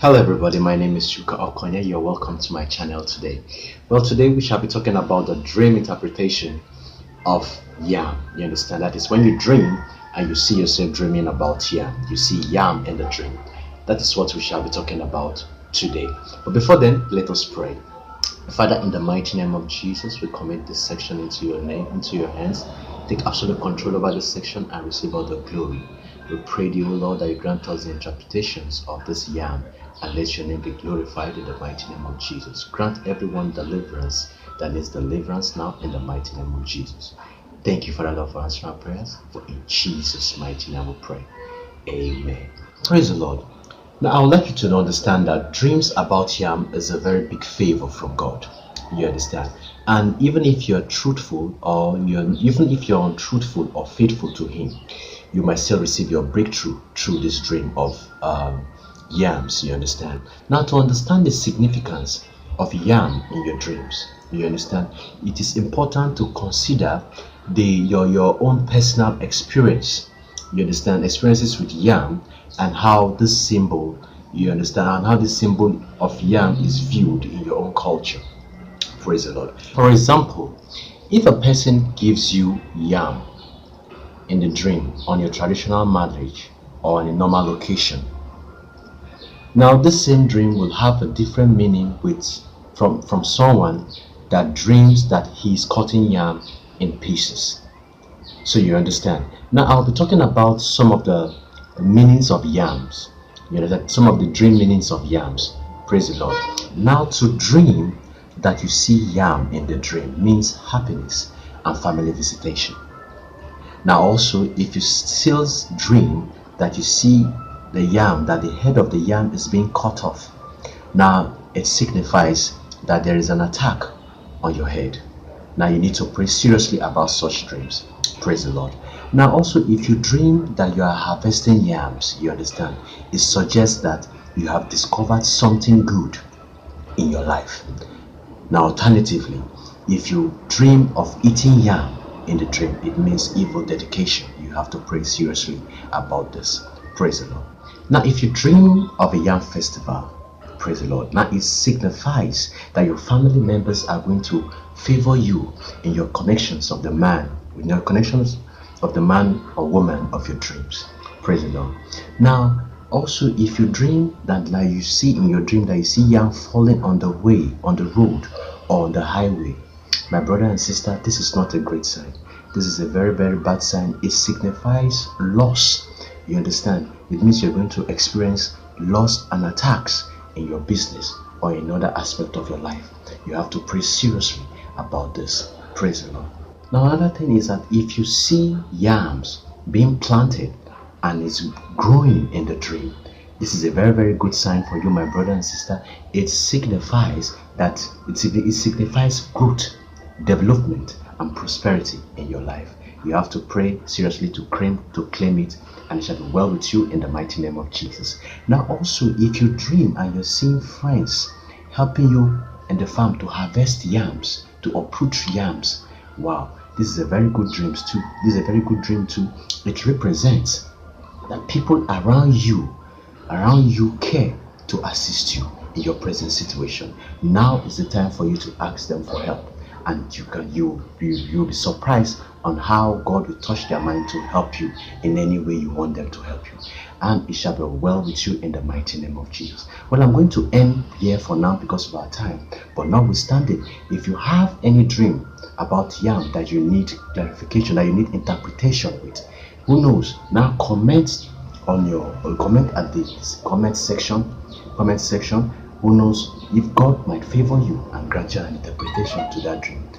Hello everybody, my name is Chukwuka Okonye. You're welcome to my channel today. Well, today we shall be talking about the dream interpretation of yam. You understand? That is when you dream and you see yourself dreaming about yam. You see yam in the dream. That is what we shall be talking about today. But before then, let us pray. Father, in the mighty name of Jesus, we commit this section into your name, into your hands. Take absolute control over this section and receive all the glory. We pray to you, Lord, that you grant us the interpretations of this yam and let your name be glorified in the mighty name of Jesus. Grant everyone deliverance that needs deliverance now in the mighty name of Jesus. Thank you, Father, Lord, for answering our prayers. For in Jesus' mighty name we pray. Amen. Praise the Lord. Now, I would like you to understand that dreams about yam is a very big favor from God. You understand? And even if you're truthful even if you're untruthful or faithful to Him, you might still receive your breakthrough through this dream of yams. You understand? Now, to understand the significance of yam in your dreams, you understand, it is important to consider your own personal experience. You understand, experiences with yam and how this symbol, you understand, and how this symbol of yam is viewed in your own culture. Praise the Lord. For example, if a person gives you yam in the dream on your traditional marriage or on a normal occasion, now this same dream will have a different meaning from someone that dreams that he is cutting yam in pieces. So you understand. Now I'll be talking about some of the meanings of yams. You know, that some of the dream meanings of yams. Praise the Lord. Now, to dream that you see yam in the dream means happiness and family visitation. Now also, if you still dream that you see the yam, that the head of the yam is being cut off, now it signifies that there is an attack on your head. Now you need to pray seriously about such dreams. Praise the Lord. Now also, if you dream that you are harvesting yams, you understand, it suggests that you have discovered something good in your life. Now alternatively, if you dream of eating yam in the dream, it means evil dedication. You have to pray seriously about this. Praise the Lord. Now if you dream of a yam festival, praise the Lord, now it signifies that your family members are going to favor you in your connections of the man, with your connections of the man or woman of your dreams. Praise the Lord. Now also, if you dream that, like you see in your dream that you see yam falling on the way, on the road or on the highway, my brother and sister, this is not a great sign. This is a very, very bad sign. It signifies loss. You understand? It means you're going to experience loss and attacks in your business or in another aspect of your life. You have to pray seriously about this. Praise the Lord. Now another thing is that if you see yams being planted and it's growing in the dream, this is a very, very good sign for you, my brother and sister. It signifies that it signifies growth, development and prosperity in your life. You have to pray seriously to claim it, and it shall be well with you in the mighty name of Jesus. Now also, if you dream and you're seeing friends helping you in the farm to harvest yams, to uproot yams, wow, this is a very good dream too. This is a very good dream too. It represents that people around you care to assist you in your present situation. Now is the time for you to ask them for help, and you'll be surprised on how God will touch their mind to help you in any way you want them to help you, and it shall be well with you in the mighty name of Jesus. Well, I'm going to end here for now because of our time, but notwithstanding, if you have any dream about yam that you need clarification, that you need interpretation with, who knows, now comment at the comment section. Who knows, if God might favor you and grant you an interpretation to that dream,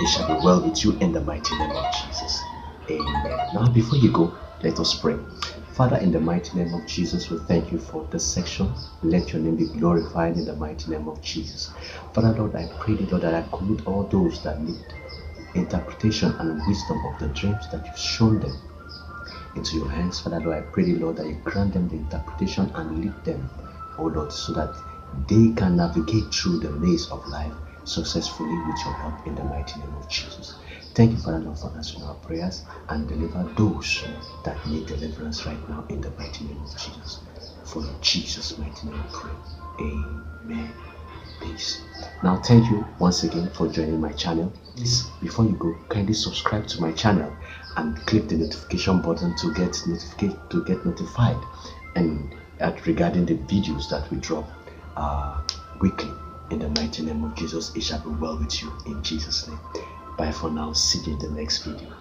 it shall be well with you in the mighty name of Jesus. Amen. Now before you go, let us pray. Father, in the mighty name of Jesus, we thank you for this section. Let your name be glorified in the mighty name of Jesus. Father, Lord, I pray, Lord, that I commit all those that need interpretation and wisdom of the dreams that you've shown them into your hands. Father, Lord, I pray, Lord, that you grant them the interpretation and lead them, oh Lord, so that they can navigate through the maze of life successfully with your help in the mighty name of Jesus. Thank you, Father, Lord, for answering our prayers and deliver those that need deliverance right now in the mighty name of Jesus. For in Jesus' mighty name we pray. Amen. Peace. Now, thank you once again for joining my channel. Please, before you go, kindly subscribe to my channel and click the notification button to get notified and regarding the videos that we drop weekly. In the mighty name of Jesus, it shall be well with you in Jesus' name. Bye for now. See you in the next video.